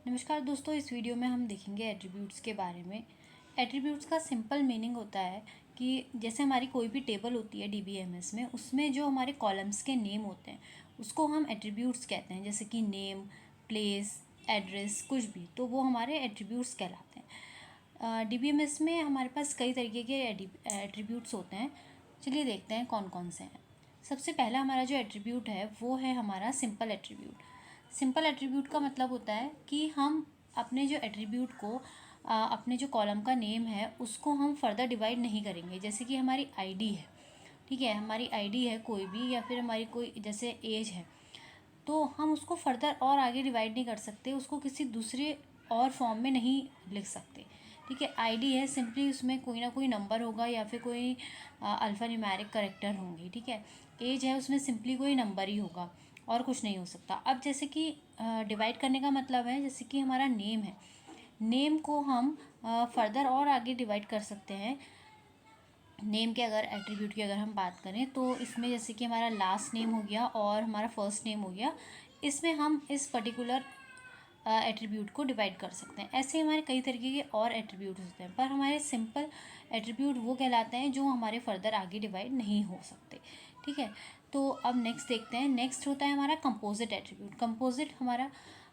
नमस्कार दोस्तों, इस वीडियो में हम देखेंगे एट्रीब्यूट्स के बारे में। एट्रीब्यूट्स का सिंपल मीनिंग होता है कि जैसे हमारी कोई भी टेबल होती है डीबीएमएस में, उसमें जो हमारे कॉलम्स के नेम होते हैं उसको हम एट्रीब्यूट्स कहते हैं। जैसे कि नेम, प्लेस, एड्रेस, कुछ भी, तो वो हमारे एट्रीब्यूट्स कहलाते हैं। डीबीएमएस में हमारे पास कई तरीके के एट्रीब्यूट्स होते हैं। चलिए देखते हैं कौन कौन से हैं। सबसे पहला हमारा जो एट्रीब्यूट है वो है हमारा सिंपल एट्रीब्यूट। सिंपल एट्रीब्यूट का मतलब होता है कि हम अपने जो एट्रीब्यूट को अपने जो कॉलम का नेम है उसको हम फर्दर डिवाइड नहीं करेंगे। जैसे कि हमारी आईडी है, ठीक है, हमारी आईडी है कोई भी, या फिर हमारी कोई जैसे एज है, तो हम उसको फर्दर और आगे डिवाइड नहीं कर सकते, उसको किसी दूसरे और फॉर्म में नहीं लिख सकते। ठीक है, आईडी है, सिंपली उसमें कोई ना कोई नंबर होगा या फिर कोई अल्फ़ा न्यूमेरिक करेक्टर होंगे। ठीक है, एज है, उसमें सिंपली कोई नंबर ही होगा और कुछ नहीं हो सकता। अब जैसे कि डिवाइड करने का मतलब है, जैसे कि हमारा नेम है, नेम को हम फर्दर और आगे डिवाइड कर सकते हैं। नेम के अगर एट्रीब्यूट की अगर हम बात करें तो इसमें जैसे कि हमारा लास्ट नेम हो गया और हमारा फर्स्ट नेम हो गया, इसमें हम इस पर्टिकुलर एट्रीब्यूट को डिवाइड कर सकते हैं। ऐसे हमारे कई तरीके के और एट्रीब्यूट होते हैं, पर हमारे सिंपल एट्रीब्यूट वो कहलाते हैं जो हमारे फर्दर आगे डिवाइड नहीं हो सकते। ठीक है, तो अब नेक्स्ट देखते हैं। नेक्स्ट होता है हमारा कंपोजिट एट्रीब्यूट। कंपोजिट हमारा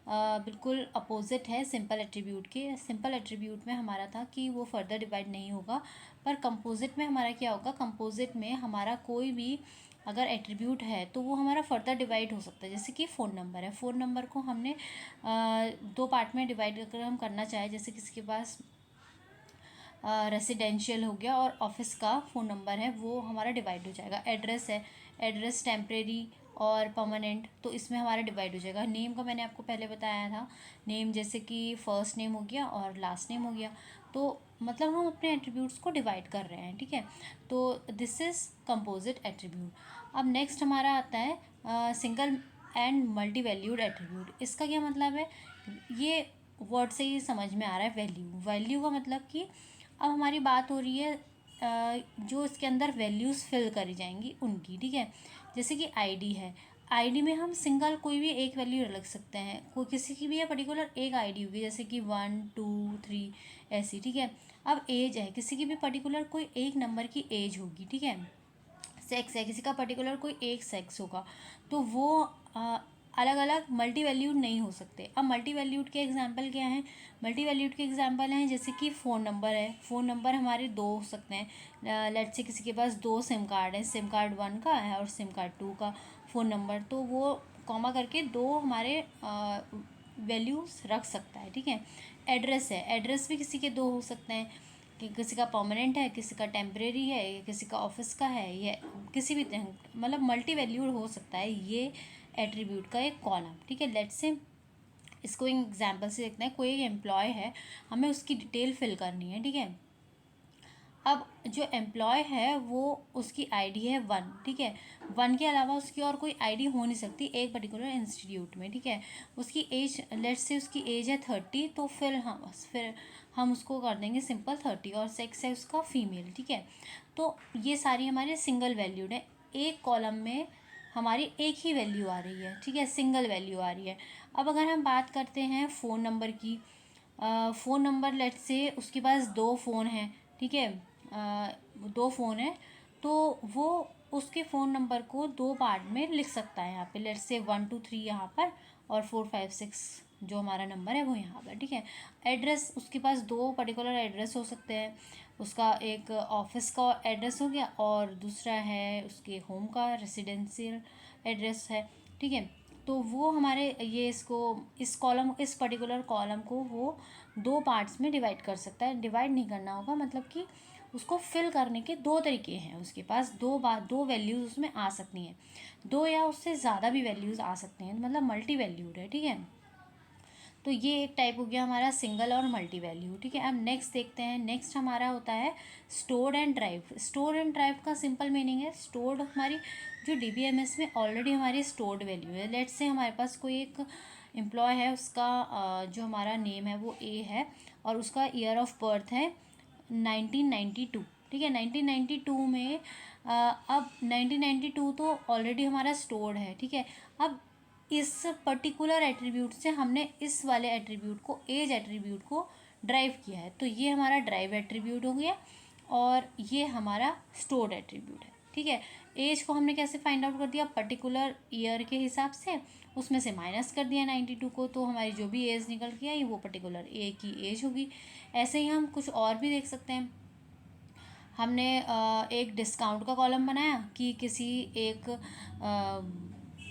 बिल्कुल अपोजिट है सिंपल एट्रीब्यूट के। सिंपल एट्रीब्यूट में हमारा था कि वो फर्दर डिवाइड नहीं होगा, पर कंपोजिट में हमारा क्या होगा, कंपोजिट में हमारा कोई भी अगर एट्रीब्यूट है तो वो हमारा फर्दर डिवाइड हो सकता है। जैसे कि फ़ोन नंबर है, फ़ोन नंबर को हमने दो पार्ट में डिवाइड अगर हम करना चाहें, जैसे किसी के पास रेसिडेंशियल हो गया और ऑफिस का फ़ोन नंबर है, वो हमारा डिवाइड हो जाएगा। एड्रेस है, एड्रेस टेम्परेरी और परमानेंट, तो इसमें हमारा डिवाइड हो जाएगा। नेम का मैंने आपको पहले बताया था, नेम जैसे कि फर्स्ट नेम हो गया और लास्ट नेम हो गया, तो मतलब हम अपने एट्रीब्यूट्स को डिवाइड कर रहे हैं। ठीक है, तो दिस इज़ कंपोजिट एट्रीब्यूट। अब नेक्स्ट हमारा आता है single and multi valued attribute. इसका क्या मतलब है, ये वर्ड से ही समझ में आ रहा है। वैल्यू, वैल्यू का मतलब कि अब हमारी बात हो रही है जो इसके अंदर वैल्यूज़ फिल करी जाएंगी उनकी। ठीक है, जैसे कि आईडी है, आईडी में हम सिंगल कोई भी एक वैल्यू रख सकते हैं, कोई किसी की भी है पर्टिकुलर एक आईडी होगी, जैसे कि 1 2 3 ऐसी। ठीक है, अब एज है, किसी की भी पर्टिकुलर कोई एक नंबर की एज होगी। ठीक है, सेक्स है, किसी का पर्टिकुलर कोई एक सेक्स होगा, तो वो अलग अलग मल्टी वैल्यूड नहीं हो सकते। अब मल्टी वैल्यूड के एग्जांपल क्या हैं, मल्टी वैल्यूड के एग्जांपल हैं जैसे कि फ़ोन नंबर है, फ़ोन नंबर हमारे दो हो सकते हैं। लेट्स से किसी के पास दो सिम कार्ड है, सिम कार्ड 1 का है और सिम कार्ड 2 का फ़ोन नंबर, तो वो कॉमा करके दो हमारे वैल्यूज़ रख सकता है। ठीक है, एड्रेस है, एड्रेस भी किसी के दो हो सकते हैं, कि किसी का परमानेंट है, किसी का टेम्परेरी है, या किसी का ऑफिस का है, या किसी भी मतलब मल्टी वैल्यूड हो सकता है ये एट्रीब्यूट का एक कॉलम। ठीक है, लेट्स से इसको एक एग्जांपल से देखते हैं। कोई एक एम्प्लॉय है, हमें उसकी डिटेल फिल करनी है। ठीक है, अब जो एम्प्लॉय है वो उसकी आईडी है 1। ठीक है, 1 के अलावा उसकी और कोई आईडी हो नहीं सकती एक पर्टिकुलर इंस्टीट्यूट में। ठीक है, उसकी एज, लेट्स से उसकी एज है 30, तो फिर हम उसको कर देंगे सिंपल 30, और सेक्स है उसका फीमेल। ठीक है, तो ये सारी हमारे सिंगल वैल्यूड है, एक कॉलम में हमारी एक ही वैल्यू आ रही है। ठीक है, सिंगल वैल्यू आ रही है। अब अगर हम बात करते हैं फ़ोन नंबर की, फ़ोन नंबर लेट्स से उसके पास दो फ़ोन हैं। ठीक है, दो फ़ोन है, तो वो उसके फ़ोन नंबर को दो पार्ट में लिख सकता है। यहाँ पे लेट्स से 1 2 3 यहाँ पर, और 4 5 6 जो हमारा नंबर है वो यहाँ पर। ठीक है, एड्रेस, उसके पास दो पर्टिकुलर एड्रेस हो सकते हैं, उसका एक ऑफिस का एड्रेस हो गया और दूसरा है उसके होम का रेसिडेंशियल एड्रेस है। ठीक है, तो वो हमारे ये इसको इस कॉलम, इस पर्टिकुलर कॉलम को वो दो पार्ट्स में डिवाइड कर सकता है। डिवाइड नहीं करना होगा, मतलब कि उसको फिल करने के दो तरीके हैं, उसके पास दो वैल्यूज़ उसमें आ सकती हैं, दो या उससे ज़्यादा भी वैल्यूज़ आ सकती हैं, मतलब मल्टी वैल्यूड है। ठीक है, तो ये एक टाइप हो गया हमारा सिंगल और मल्टी वैल्यू। ठीक है, अब नेक्स्ट देखते हैं। नेक्स्ट हमारा होता है stored and drive. Stored and drive का सिंपल मीनिंग है, स्टोर्ड हमारी जो डीबीएमएस में ऑलरेडी हमारी स्टोर्ड वैल्यू है। लेट्स से हमारे पास कोई एक एम्प्लॉय है, उसका जो हमारा नेम है वो ए है और उसका ईयर ऑफ बर्थ है 1992। ठीक है, 1992 में अब 1992 तो ऑलरेडी हमारा स्टोर्ड है। ठीक है, अब इस पर्टिकुलर एट्रीब्यूट से हमने इस वाले एट्रीब्यूट को, एज एट्रीब्यूट को ड्राइव किया है। तो ये हमारा ड्राइव एट्रीब्यूट हो गया और ये हमारा स्टोर्ड एट्रीब्यूट है। ठीक है, एज को हमने कैसे फाइंड आउट कर दिया, पर्टिकुलर ईयर के हिसाब से उसमें से माइनस कर दिया 92 को, तो हमारी जो भी एज निकल के आई वो पर्टिकुलर ए की एज होगी। ऐसे ही हम कुछ और भी देख सकते हैं। हमने एक डिस्काउंट का कॉलम बनाया कि किसी एक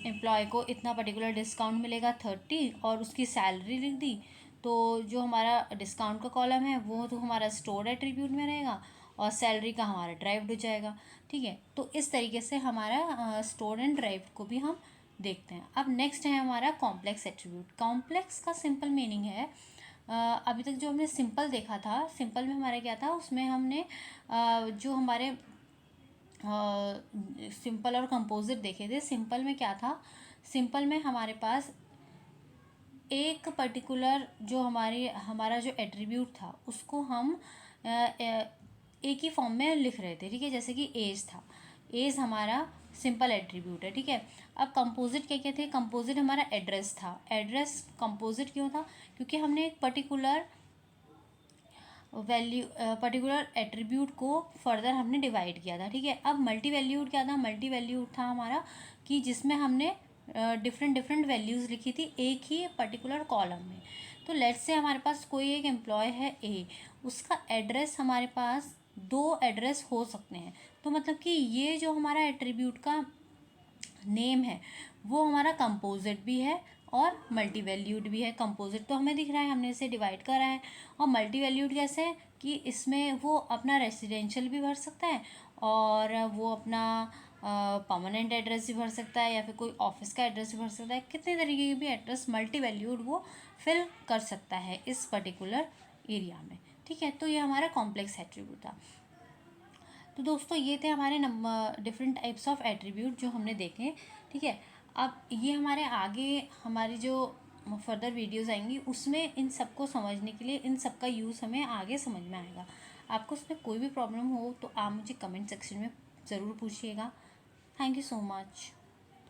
एम्प्लॉय को इतना पर्टिकुलर डिस्काउंट मिलेगा 30, और उसकी सैलरी लिख दी। तो जो हमारा डिस्काउंट का कॉलम है वो तो हमारा स्टोर्ड एट्रीब्यूट में रहेगा और सैलरी का हमारा ड्राइव्ड हो जाएगा। ठीक है, तो इस तरीके से हमारा स्टोर्ड एंड ड्राइव्ड को भी हम देखते हैं। अब नेक्स्ट है हमारा कॉम्प्लेक्स एट्रीब्यूट। कॉम्प्लेक्स का सिंपल मीनिंग है, अभी तक जो हमने सिंपल देखा था, सिंपल में हमारा क्या था, उसमें हमने जो हमारे सिंपल और कंपोजिट देखे थे। सिंपल में क्या था, सिंपल में हमारे पास एक पर्टिकुलर जो हमारा जो एट्रीब्यूट था उसको हम एक ही फॉर्म में लिख रहे थे। ठीक है, जैसे कि एज था, एज हमारा सिंपल एट्रीब्यूट है। ठीक है, अब कंपोजिट क्या क्या थे, कंपोजिट हमारा एड्रेस था। एड्रेस कंपोजिट क्यों था, क्योंकि हमने एक पर्टिकुलर वैल्यू, पर्टिकुलर एट्रीब्यूट को फर्दर हमने डिवाइड किया था। ठीक है, अब मल्टी वैल्यूड क्या था, मल्टी वैल्यूड था हमारा कि जिसमें हमने डिफरेंट डिफरेंट वैल्यूज़ लिखी थी एक ही पर्टिकुलर कॉलम में। तो लेट्स से हमारे पास कोई एक एम्प्लॉय है ए, उसका एड्रेस हमारे पास 2 एड्रेस हो सकते हैं। तो मतलब कि ये जो हमारा एट्रीब्यूट का नेम है वो हमारा कंपोजिट भी है और मल्टी वैल्यूड भी है। कंपोजिट तो हमें दिख रहा है, हमने इसे डिवाइड करा है। और मल्टी वैल्यूड कैसे है कि इसमें वो अपना रेसिडेंशियल भी भर सकता है और वो अपना परमानेंट एड्रेस भी भर सकता है या फिर कोई ऑफिस का एड्रेस भी भर सकता है। कितने तरीके के भी एड्रेस मल्टी वैल्यूड वो फिल कर सकता है इस पर्टिकुलर एरिया में। ठीक है, तो ये हमारा कॉम्प्लेक्स एट्रीब्यूट था। तो दोस्तों ये थे हमारे डिफरेंट टाइप्स ऑफ एट्रीब्यूट जो हमने देखे। ठीक है, अब ये हमारे आगे हमारी जो फर्दर वीडियोस आएंगी उसमें इन सबको समझने के लिए इन सब का यूज़ हमें आगे समझ में आएगा। आपको उसमें कोई भी प्रॉब्लम हो तो आप मुझे कमेंट सेक्शन में ज़रूर पूछिएगा। Thank you so much.